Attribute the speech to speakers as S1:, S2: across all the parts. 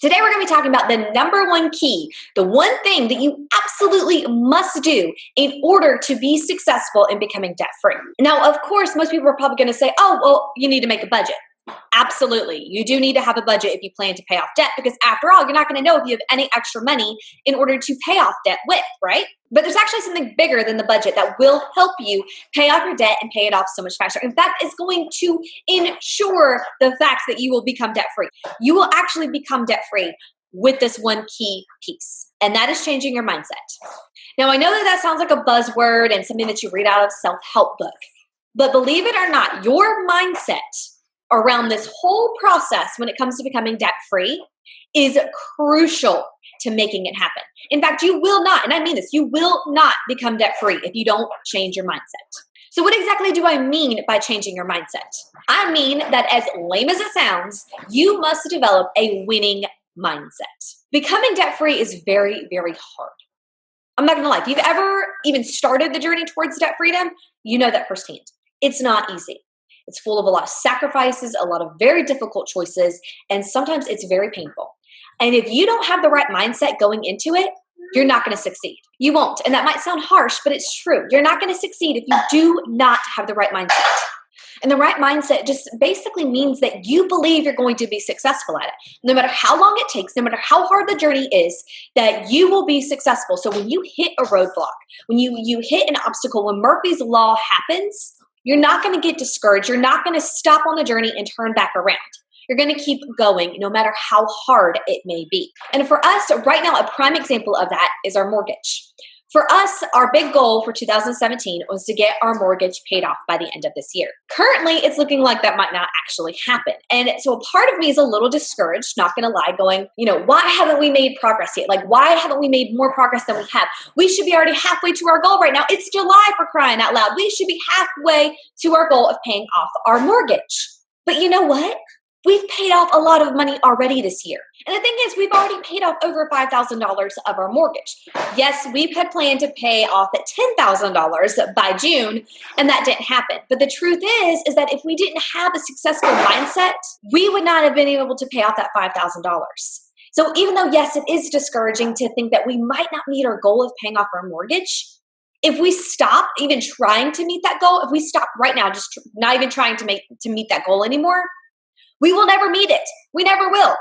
S1: Today, we're going to be talking about the number one key, the one thing that you absolutely must do in order to be successful in becoming debt-free. Now, of course, most people are probably going to say, oh, well, you need to make a budget. Absolutely. You do need to have a budget if you plan to pay off debt, because after all, you're not going to know if you have any extra money in order to pay off debt with, right? But there's actually something bigger than the budget that will help you pay off your debt and pay it off so much faster. In fact, it's going to ensure the fact that you will become debt-free. You will actually become debt-free with this one key piece, and that is changing your mindset. Now, I know that sounds like a buzzword and something that you read out of a self-help book, but believe it or not, your mindset around this whole process when it comes to becoming debt-free is crucial to making it happen. In fact, you will not, and I mean this, you will not become debt-free if you don't change your mindset. So what exactly do I mean by changing your mindset? I mean that, as lame as it sounds, you must develop a winning mindset. Becoming debt-free is very, very hard. I'm not gonna lie, if you've ever even started the journey towards debt freedom, you know that firsthand. It's not easy. It's full of a lot of sacrifices, a lot of very difficult choices, and sometimes it's very painful. And if you don't have the right mindset going into it, you're not going to succeed. You won't. And that might sound harsh, but it's true. You're not going to succeed if you do not have the right mindset. And the right mindset just basically means that you believe you're going to be successful at it. No matter how long it takes, no matter how hard the journey is, that you will be successful. So when you hit a roadblock, when you hit an obstacle, when Murphy's Law happens, you're not going to get discouraged. You're not going to stop on the journey and turn back around. You're going to keep going no matter how hard it may be. And for us right now, a prime example of that is our mortgage. For us, our big goal for 2017 was to get our mortgage paid off by the end of this year. Currently, it's looking like that might not actually happen. And so a part of me is a little discouraged, not going to lie, going, why haven't we made progress yet? Like, why haven't we made more progress than we have? We should be already halfway to our goal right now. It's July, for crying out loud. We should be halfway to our goal of paying off our mortgage. But you know what? We've paid off a lot of money already this year. And the thing is, we've already paid off over $5,000 of our mortgage. Yes, we had planned to pay off at $10,000 by June, and that didn't happen. But the truth is that if we didn't have a successful mindset, we would not have been able to pay off that $5,000. So even though, yes, it is discouraging to think that we might not meet our goal of paying off our mortgage, if we stop even trying to meet that goal, if we stop right now, just not even trying to meet that goal anymore, we will never meet it. We never will.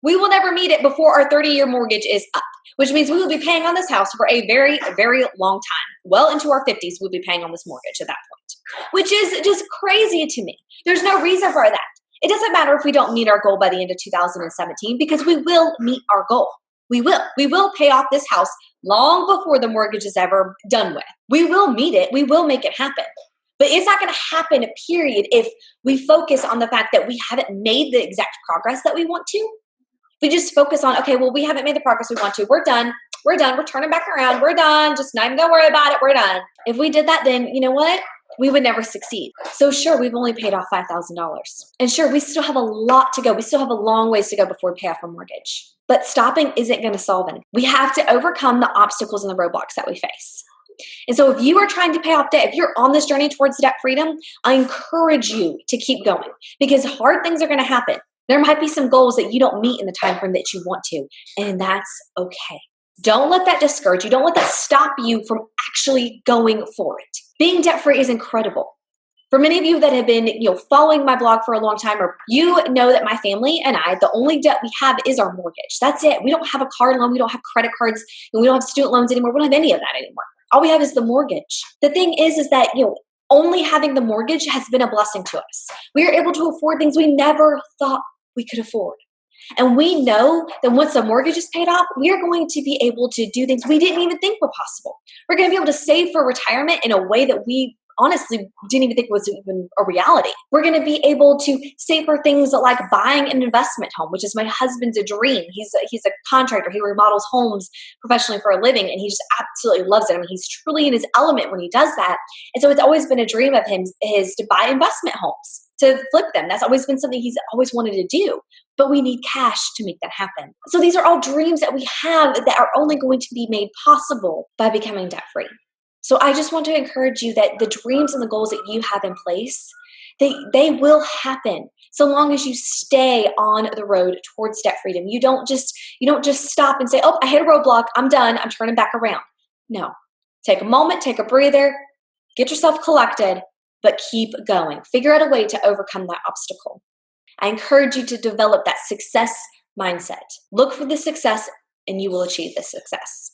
S1: We will never meet it before our 30-year mortgage is up, which means we will be paying on this house for a very, very long time. Well into our 50s, we'll be paying on this mortgage at that point, which is just crazy to me. There's no reason for that. It doesn't matter if we don't meet our goal by the end of 2017, because we will meet our goal. We will. We will pay off this house long before the mortgage is ever done with. We will meet it. We will make it happen. But it's not going to happen, period, if we focus on the fact that we haven't made the exact progress that we want to. We just focus on, okay, well, we haven't made the progress we want to. We're done. We're done. We're turning back around. We're done. Just not even going to worry about it. We're done. If we did that, then you know what? We would never succeed. So sure, we've only paid off $5,000. And sure, we still have a lot to go. We still have a long ways to go before we pay off our mortgage. But stopping isn't going to solve anything. We have to overcome the obstacles and the roadblocks that we face. And so if you are trying to pay off debt, if you're on this journey towards debt freedom, I encourage you to keep going, because hard things are going to happen. There might be some goals that you don't meet in the time frame that you want to, and that's okay. Don't let that discourage you. Don't let that stop you from actually going for it. Being debt free is incredible. For many of you that have been, following my blog for a long time, or you know that my family and I, the only debt we have is our mortgage. That's it. We don't have a car loan. We don't have credit cards. And we don't have student loans anymore. We don't have any of that anymore. All we have is the mortgage. The thing is that, only having the mortgage has been a blessing to us. We are able to afford things we never thought we could afford. And we know that once the mortgage is paid off, we are going to be able to do things we didn't even think were possible. We're going to be able to save for retirement in a way that we honestly didn't even think was even a reality. We're going to be able to save for things like buying an investment home, which is my husband's dream. He's a contractor. He remodels homes professionally for a living, and he just absolutely loves it. I mean, he's truly in his element when he does that. And so it's always been a dream of his to buy investment homes, to flip them. That's always been something he's always wanted to do. But we need cash to make that happen. So these are all dreams that we have that are only going to be made possible by becoming debt-free. So I just want to encourage you that the dreams and the goals that you have in place, They will happen so long as you stay on the road towards debt freedom. You don't just stop and say, "Oh, I hit a roadblock. I'm done. I'm turning back around." No. Take a moment, take a breather, get yourself collected, but keep going. Figure out a way to overcome that obstacle. I encourage you to develop that success mindset. Look for the success and you will achieve the success.